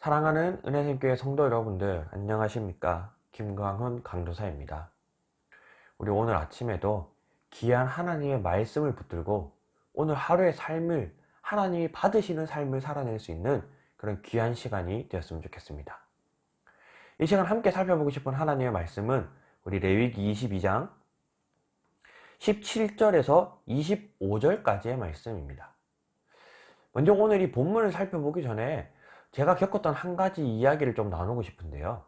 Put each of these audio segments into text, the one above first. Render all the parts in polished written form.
사랑하는 은혜샘교회 성도 여러분들 안녕하십니까? 김광훈 강도사입니다. 우리 오늘 아침에도 귀한 하나님의 말씀을 붙들고 오늘 하루의 삶을 하나님이 받으시는 삶을 살아낼 수 있는 그런 귀한 시간이 되었으면 좋겠습니다. 이 시간 함께 살펴보고 싶은 하나님의 말씀은 우리 레위기 22장 17절에서 25절까지의 말씀입니다. 먼저 오늘 이 본문을 살펴보기 전에 제가 겪었던 한 가지 이야기를 좀 나누고 싶은데요.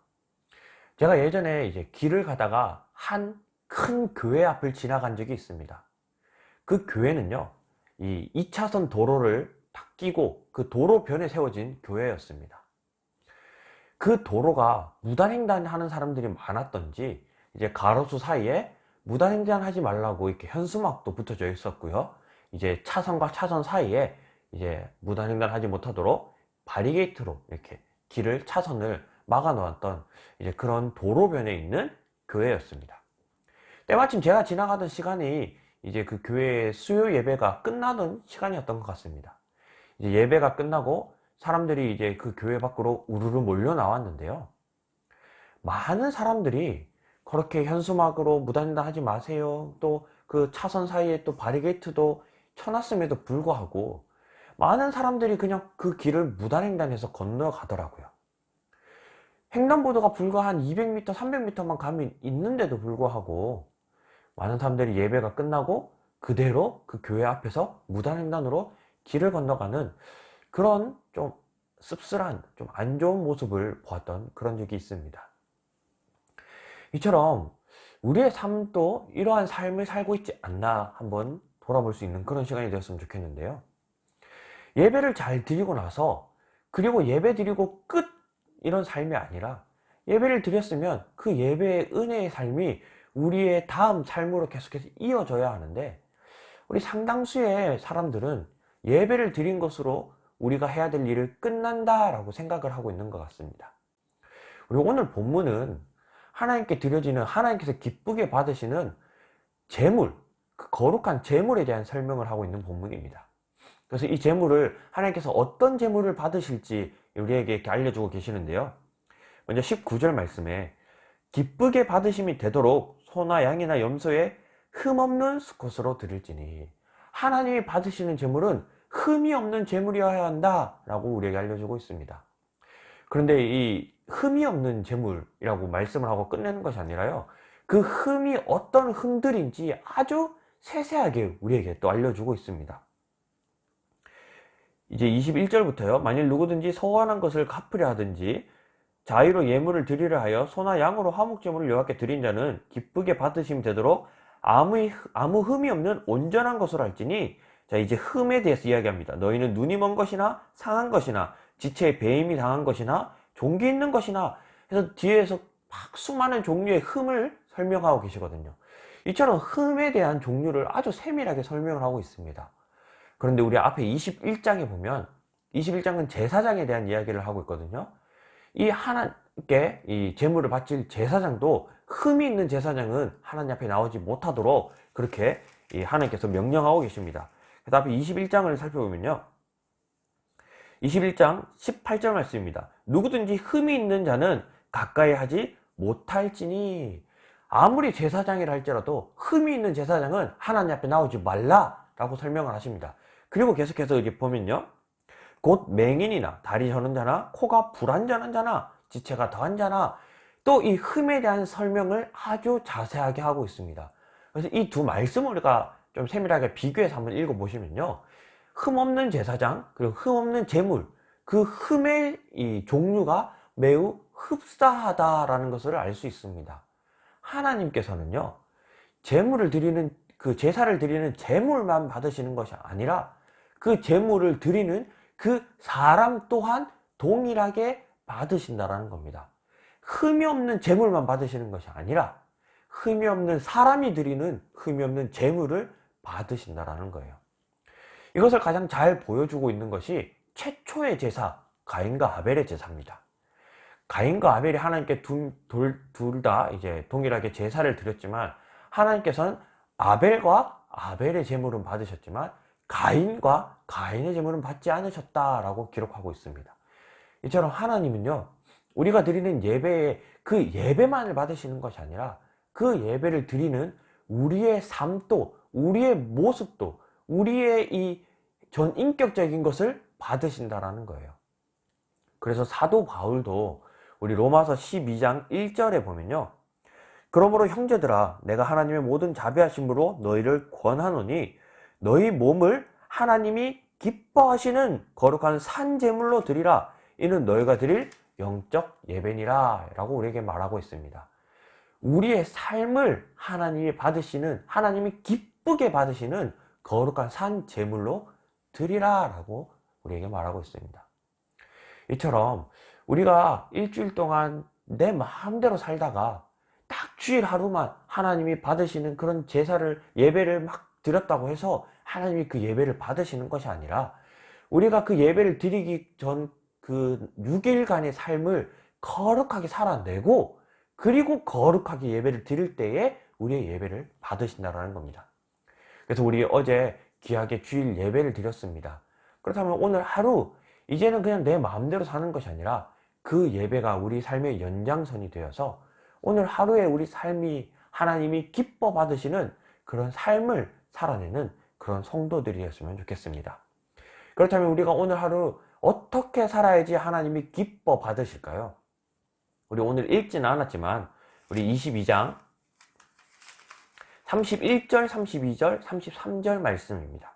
제가 예전에 이제 길을 가다가 한 큰 교회 앞을 지나간 적이 있습니다. 그 교회는요, 이 2차선 도로를 딱 끼고 그 도로변에 세워진 교회였습니다. 그 도로가 무단횡단하는 사람들이 많았던지 이제 가로수 사이에 무단횡단하지 말라고 이렇게 현수막도 붙여져 있었고요. 이제 차선과 차선 사이에 이제 무단횡단하지 못하도록 바리게이트로 이렇게 길을 차선을 막아 놓았던 이제 그런 도로변에 있는 교회였습니다. 때마침 제가 지나가던 시간이 이제 그 교회의 수요 예배가 끝나던 시간이었던 것 같습니다. 이제 예배가 끝나고 사람들이 이제 그 교회 밖으로 우르르 몰려 나왔는데요. 많은 사람들이 그렇게 현수막으로 무단횡단하지 마세요. 또 그 차선 사이에 또 바리게이트도 쳐놨음에도 불구하고 많은 사람들이 그냥 그 길을 무단횡단해서 건너가더라고요. 횡단보도가 불과 한 200m, 300m만 가면 있는데도 불구하고 많은 사람들이 예배가 끝나고 그대로 그 교회 앞에서 무단횡단으로 길을 건너가는 그런 좀 씁쓸한, 좀 안 좋은 모습을 보았던 그런 적이 있습니다. 이처럼 우리의 삶도 이러한 삶을 살고 있지 않나 한번 돌아볼 수 있는 그런 시간이 되었으면 좋겠는데요. 예배를 잘 드리고 나서 그리고 예배 드리고 끝 이런 삶이 아니라 예배를 드렸으면 그 예배의 은혜의 삶이 우리의 다음 삶으로 계속해서 이어져야 하는데 우리 상당수의 사람들은 예배를 드린 것으로 우리가 해야 될 일을 끝난다라고 생각을 하고 있는 것 같습니다. 그리고 오늘 본문은 하나님께 드려지는 하나님께서 기쁘게 받으시는 제물, 그 거룩한 제물에 대한 설명을 하고 있는 본문입니다. 그래서 이 제물을 하나님께서 어떤 제물을 받으실지 우리에게 이렇게 알려주고 계시는데요. 먼저 19절 말씀에 기쁘게 받으심이 되도록 소나 양이나 염소에 흠없는 수컷으로 드릴지니 하나님이 받으시는 제물은 흠이 없는 제물이어야 한다 라고 우리에게 알려주고 있습니다. 그런데 이 흠이 없는 제물이라고 말씀을 하고 끝내는 것이 아니라요, 그 흠이 어떤 흠들인지 아주 세세하게 우리에게 또 알려주고 있습니다. 이제 21절부터요. 만일 누구든지 소원한 것을 갚으려 하든지 자의로 예물을 드리려 하여 소나 양으로 화목제물을 여호와께 드린 자는 기쁘게 받으시면 되도록 아무 흠이 없는 온전한 것으로 할지니, 자 이제 흠에 대해서 이야기합니다. 너희는 눈이 먼 것이나 상한 것이나 지체에 배임이 당한 것이나 종기 있는 것이나 해서 뒤에서 막 수많은 종류의 흠을 설명하고 계시거든요. 이처럼 흠에 대한 종류를 아주 세밀하게 설명을 하고 있습니다. 그런데 우리 앞에 21장에 보면 21장은 제사장에 대한 이야기를 하고 있거든요. 이 하나님께 이 제물을 바칠 제사장도 흠이 있는 제사장은 하나님 앞에 나오지 못하도록 그렇게 하나님께서 명령하고 계십니다. 그래서 앞에 21장을 살펴보면요. 21장 18절 말씀입니다. 누구든지 흠이 있는 자는 가까이 하지 못할지니, 아무리 제사장이라 할지라도 흠이 있는 제사장은 하나님 앞에 나오지 말라라고 설명을 하십니다. 그리고 계속해서 이렇게 보면요. 곧 맹인이나 다리 저는 자나 코가 불완전한 자나 지체가 더한 자나, 또 이 흠에 대한 설명을 아주 자세하게 하고 있습니다. 그래서 이 두 말씀을 우리가 좀 세밀하게 비교해서 한번 읽어보시면요. 흠 없는 제사장, 그리고 흠 없는 제물, 그 흠의 이 종류가 매우 흡사하다라는 것을 알 수 있습니다. 하나님께서는요, 제물을 드리는, 그 제사를 드리는 제물만 받으시는 것이 아니라 그 제물을 드리는 그 사람 또한 동일하게 받으신다라는 겁니다. 흠이 없는 제물만 받으시는 것이 아니라 흠이 없는 사람이 드리는 흠이 없는 제물을 받으신다라는 거예요. 이것을 가장 잘 보여주고 있는 것이 최초의 제사, 가인과 아벨의 제사입니다. 가인과 아벨이 하나님께 둘 다 이제 동일하게 제사를 드렸지만 하나님께서는 아벨과 아벨의 제물은 받으셨지만 가인과 가인의 제물은 받지 않으셨다라고 기록하고 있습니다. 이처럼 하나님은요, 우리가 드리는 예배에 그 예배만을 받으시는 것이 아니라 그 예배를 드리는 우리의 삶도, 우리의 모습도, 우리의 이 전인격적인 것을 받으신다라는 거예요. 그래서 사도 바울도 우리 로마서 12장 1절에 보면요, 그러므로 형제들아 내가 하나님의 모든 자비하심으로 너희를 권하노니 너희 몸을 하나님이 기뻐하시는 거룩한 산 제물로 드리라. 이는 너희가 드릴 영적 예배니라 라고 우리에게 말하고 있습니다. 우리의 삶을 하나님이 받으시는, 하나님이 기쁘게 받으시는 거룩한 산 제물로 드리라 라고 우리에게 말하고 있습니다. 이처럼 우리가 일주일 동안 내 마음대로 살다가 딱 주일 하루만 하나님이 받으시는 그런 제사를, 예배를 막 드렸다고 해서 하나님이 그 예배를 받으시는 것이 아니라 우리가 그 예배를 드리기 전 그 6일간의 삶을 거룩하게 살아내고 그리고 거룩하게 예배를 드릴 때에 우리의 예배를 받으신다는 겁니다. 그래서 우리 어제 귀하게 주일 예배를 드렸습니다. 그렇다면 오늘 하루 이제는 그냥 내 마음대로 사는 것이 아니라 그 예배가 우리 삶의 연장선이 되어서 오늘 하루에 우리 삶이 하나님이 기뻐 받으시는 그런 삶을 살아내는 그런 성도들이었으면 좋겠습니다. 그렇다면 우리가 오늘 하루 어떻게 살아야지 하나님이 기뻐 받으실까요? 우리 오늘 읽지는 않았지만 우리 22장 31절, 32절, 33절 말씀입니다.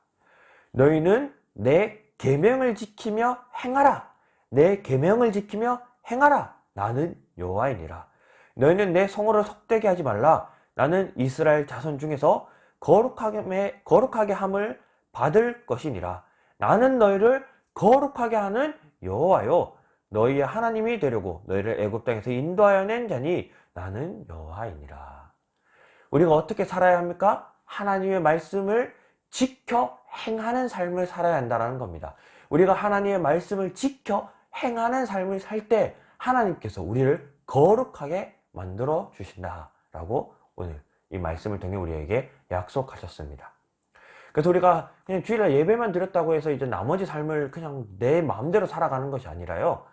너희는 내 계명을 지키며 행하라. 내 계명을 지키며 행하라. 나는 여호와이니라. 너희는 내 성호를 속되게 하지 말라. 나는 이스라엘 자손 중에서 거룩하게 함을 받을 것이니라. 나는 너희를 거룩하게 하는 여호와요 너희의 하나님이 되려고 너희를 애굽 땅에서 인도하여 낸 자니 나는 여호와이니라. 우리가 어떻게 살아야 합니까? 하나님의 말씀을 지켜 행하는 삶을 살아야 한다는 겁니다. 우리가 하나님의 말씀을 지켜 행하는 삶을 살 때 하나님께서 우리를 거룩하게 만들어 주신다라고 오늘 이 말씀을 통해 우리에게 약속하셨습니다. 그래서 우리가 그냥 주일날 예배만 드렸다고 해서 이제 나머지 삶을 그냥 내 마음대로 살아가는 것이 아니라요,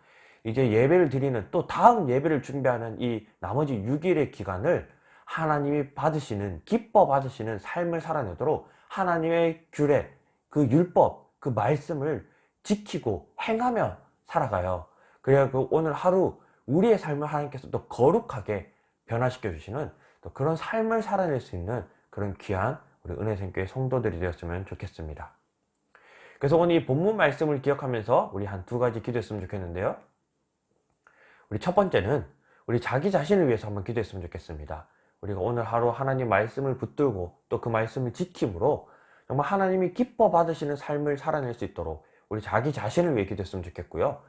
이제 예배를 드리는 또 다음 예배를 준비하는 이 나머지 6일의 기간을 하나님이 받으시는, 기뻐 받으시는 삶을 살아내도록 하나님의 규례, 그 율법, 그 말씀을 지키고 행하며 살아가요. 그래야 그 오늘 하루 우리의 삶을 하나님께서 또 거룩하게 변화시켜 주시는 또 그런 삶을 살아낼 수 있는 그런 귀한 우리 은혜생교회 성도들이 되었으면 좋겠습니다. 그래서 오늘 이 본문 말씀을 기억하면서 우리 한 두 가지 기도했으면 좋겠는데요. 우리 첫 번째는 우리 자기 자신을 위해서 한번 기도했으면 좋겠습니다. 우리가 오늘 하루 하나님 말씀을 붙들고 또 그 말씀을 지킴으로 정말 하나님이 기뻐 받으시는 삶을 살아낼 수 있도록 우리 자기 자신을 위해 기도했으면 좋겠고요.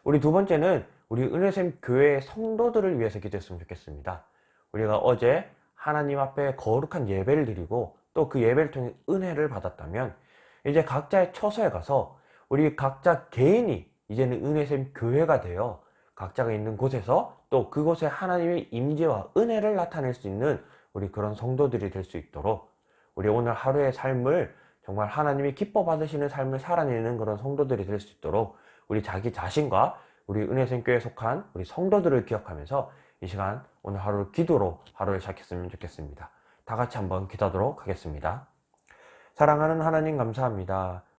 우리 두 번째는 우리 은혜샘 교회 성도들을 위해서 기도했으면 좋겠습니다. 우리가 어제 하나님 앞에 거룩한 예배를 드리고 또 그 예배를 통해 은혜를 받았다면 이제 각자의 처소에 가서 우리 각자 개인이 이제는 은혜샘 교회가 되어 각자가 있는 곳에서 또 그곳에 하나님의 임재와 은혜를 나타낼 수 있는 우리 그런 성도들이 될 수 있도록 우리 오늘 하루의 삶을 정말 하나님이 기뻐 받으시는 삶을 살아내는 그런 성도들이 될 수 있도록 우리 자기 자신과 우리 은혜샘교회에 속한 우리 성도들을 기억하면서 이 시간 오늘 하루 기도로 하루를 시작했으면 좋겠습니다. 다 같이 한번 기도하도록 하겠습니다. 사랑하는 하나님 감사합니다.